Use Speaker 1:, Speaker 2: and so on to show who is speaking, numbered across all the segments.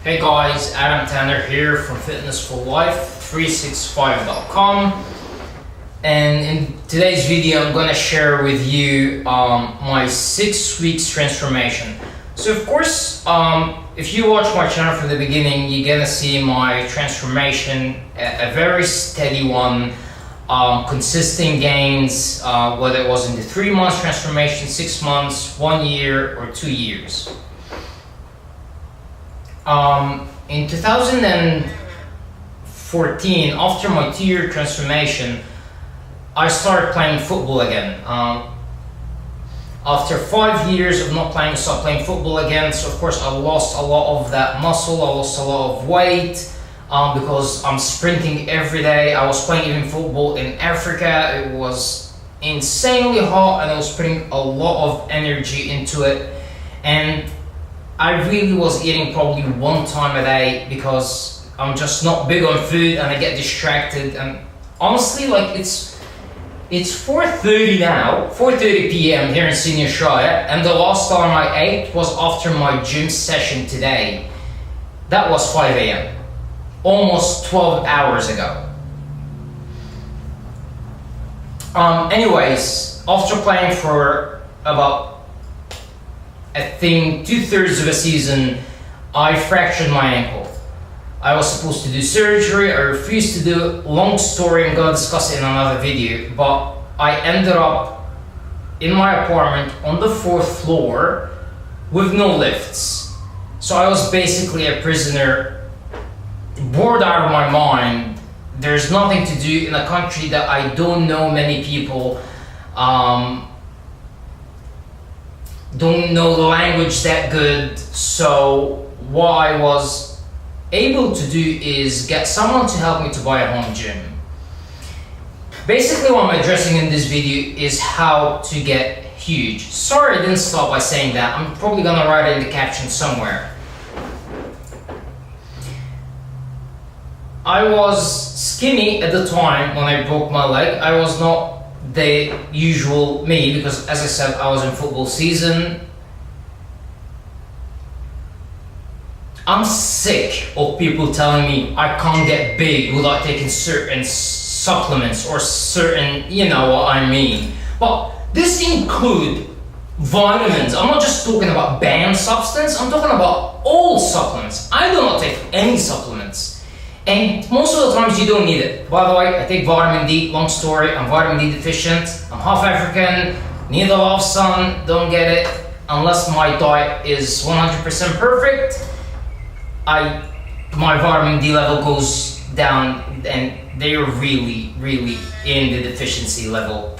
Speaker 1: Hey guys, Adam Tanner here from fitnessforlife365.com, and in today's video I'm gonna share with you my 6 weeks transformation. So of course, if you watch my channel from the beginning, you're gonna see my transformation, a very steady one, consistent gains, whether it was in the 3 months transformation, 6 months, 1 year, or 2 years. In 2014, after my 2-year transformation, I started playing football again. After 5 years of not playing, I started playing football again. So of course I lost a lot of that muscle, I lost a lot of weight, because I'm sprinting every day. I was playing even football in Africa. It was insanely hot and I was putting a lot of energy into it. And I really was eating probably 1 time a day because I'm just not big on food and I get distracted. And honestly, like it's 4:30 now, 4:30 p.m. here in Senior Shire, and the last time I ate was after my gym session today. That was 5 a.m. almost 12 hours ago. Anyways, after playing for about, I think, 2/3 of a season, I fractured my ankle. I was supposed to do surgery, I refused to do it. Long story, I'm gonna discuss it in another video, but I ended up in my apartment on the 4th floor with no lifts. So I was basically a prisoner, bored out of my mind. There's nothing to do in a country that I don't know many people, don't know the language that good. So what I was able to do is get someone to help me to buy a home gym. Basically what I'm addressing in this video is how to get huge. Sorry I didn't start by saying that. I'm probably gonna write it in the caption somewhere. I was skinny at the time when I broke my leg. I was not the usual me because, as I said, I was in football season. I'm sick of people telling me I can't get big without taking certain supplements or certain, you know what I mean. But this includes vitamins. I'm not just talking about banned substance, I'm talking about all supplements. I do not take any supplements. And most of the times you don't need it. By the way, I take vitamin D, long story, I'm vitamin D deficient, I'm half African, need a lot of sun, don't get it. Unless my diet is 100% perfect, my vitamin D level goes down and they're really in the deficiency level.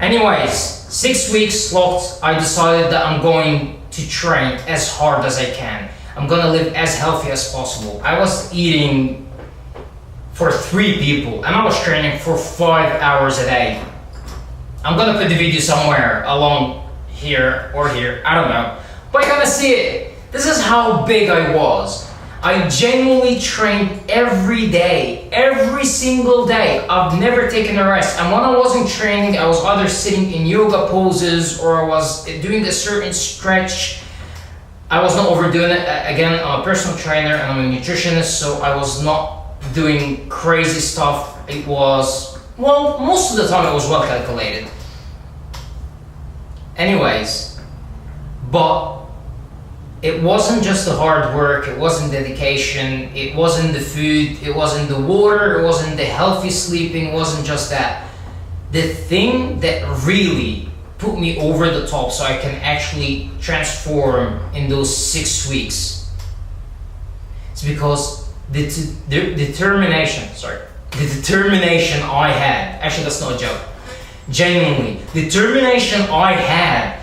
Speaker 1: Anyways, 6 weeks locked, I decided that I'm going to train as hard as I can. I'm gonna live as healthy as possible. I was eating for 3 people and I was training for 5 hours a day. I'm gonna put the video somewhere along here or here, I don't know. But you're gonna see it. This is how big I was. I genuinely trained every day, every single day. I've never taken a rest. And when I wasn't training, I was either sitting in yoga poses or I was doing a certain stretch. I was not overdoing it. Again, I'm a personal trainer and I'm a nutritionist, so I was not doing crazy stuff. It was, well, most of the time it was well calculated. Anyways, but it wasn't just the hard work, it wasn't dedication, it wasn't the food, it wasn't the water, it wasn't the healthy sleeping, it wasn't just that. The thing that really put me over the top so I can actually transform in those 6 weeks, it's because the determination I had, actually that's not a joke, genuinely, determination I had.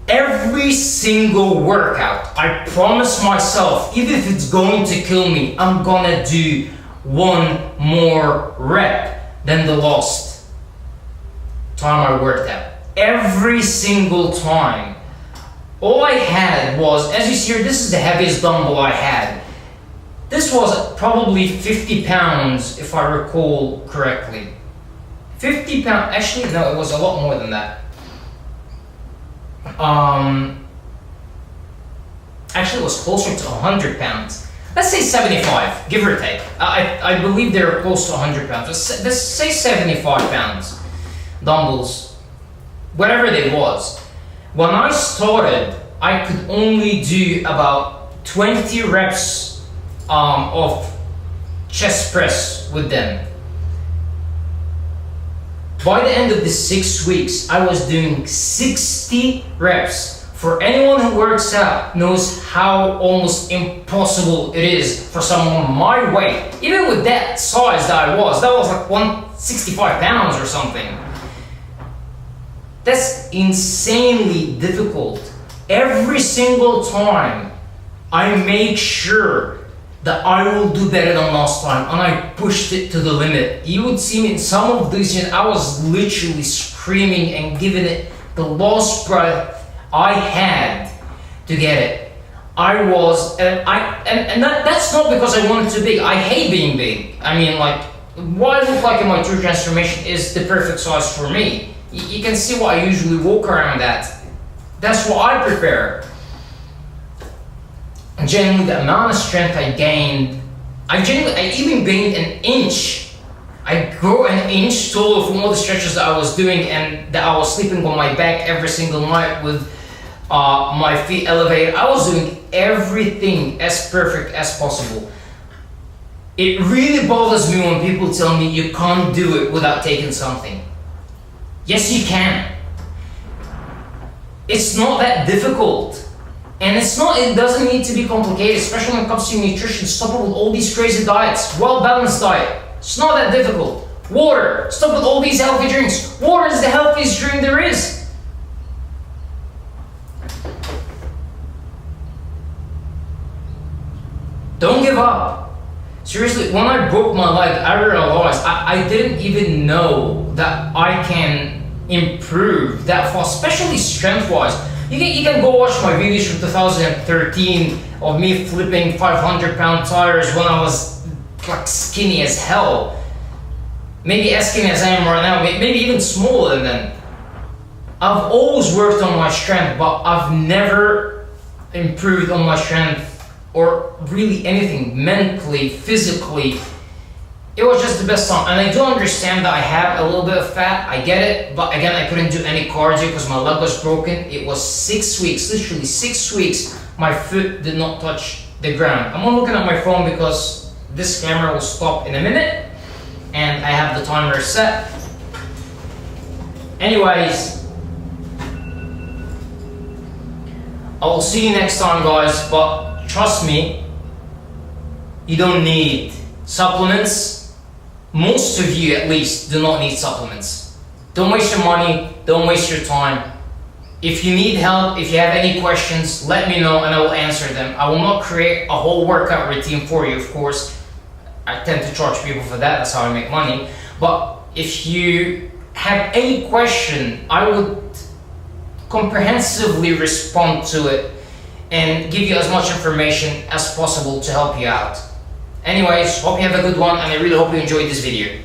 Speaker 1: Every single workout, I promised myself, even if it's going to kill me, I'm gonna do 1 more rep than the last time I worked out. Every single time. All I had was, as you see here, this is the heaviest dumbbell I had. This was probably 50 pounds if I recall correctly. 50 pounds, actually no, it was a lot more than that. Actually, it was closer to 100 pounds. Let's say 75, give or take. I believe they're close to 100 pounds. Let's say 75 pounds dumbbells, whatever they was. When I started, I could only do about 20 reps of chest press with them. By the end of the 6 weeks, I was doing 60 reps. For anyone who works out knows how almost impossible it is for someone my weight, even with that size that was like 165 pounds or something. That's insanely difficult. Every single time I make sure that I will do better than last time, and I pushed it to the limit. You would see me in some of these, I was literally screaming and giving it the last breath I had to get it. I was, and that's not because I wanted to be big. I hate being big. I mean, like, what I look like in my true transformation is the perfect size for me. You can see what I usually walk around at. That's what I prefer. And generally, the amount of strength I gained, I even gained an inch. I grew an inch taller from all the stretches that I was doing, and that I was sleeping on my back every single night with my feet elevated. I was doing everything as perfect as possible. It really bothers me when people tell me you can't do it without taking something. Yes, you can. It's not that difficult. And it doesn't need to be complicated, especially when it comes to nutrition. Stop it with all these crazy diets. Well-balanced diet. It's not that difficult. Water. Stop with all these healthy drinks. Water is the healthiest drink there is. Don't give up. Seriously, when I broke my leg, I realized I didn't even know that I can improve that fast, especially strength-wise. You can go watch my videos from 2013 of me flipping 500-pound tires when I was like skinny as hell. Maybe as skinny as I am right now, maybe even smaller than then. I've always worked on my strength, but I've never improved on my strength or really anything, mentally, physically. It was just the best time. And I do understand that I have a little bit of fat, I get it, but again, I couldn't do any cardio because my leg was broken. It was 6 weeks, literally 6 weeks, my foot did not touch the ground. I'm not looking at my phone because this camera will stop in a minute, and I have the timer set. Anyways, I'll see you next time, guys, but trust me, you don't need supplements. Most of you, at least, do not need supplements. Don't waste your money, don't waste your time. If you need help, if you have any questions, let me know and I will answer them. I will not create a whole workout routine for you, of course. I tend to charge people for that, that's how I make money. But if you have any question, I would comprehensively respond to it and give you as much information as possible to help you out. Anyways, hope you have a good one, and I really hope you enjoyed this video.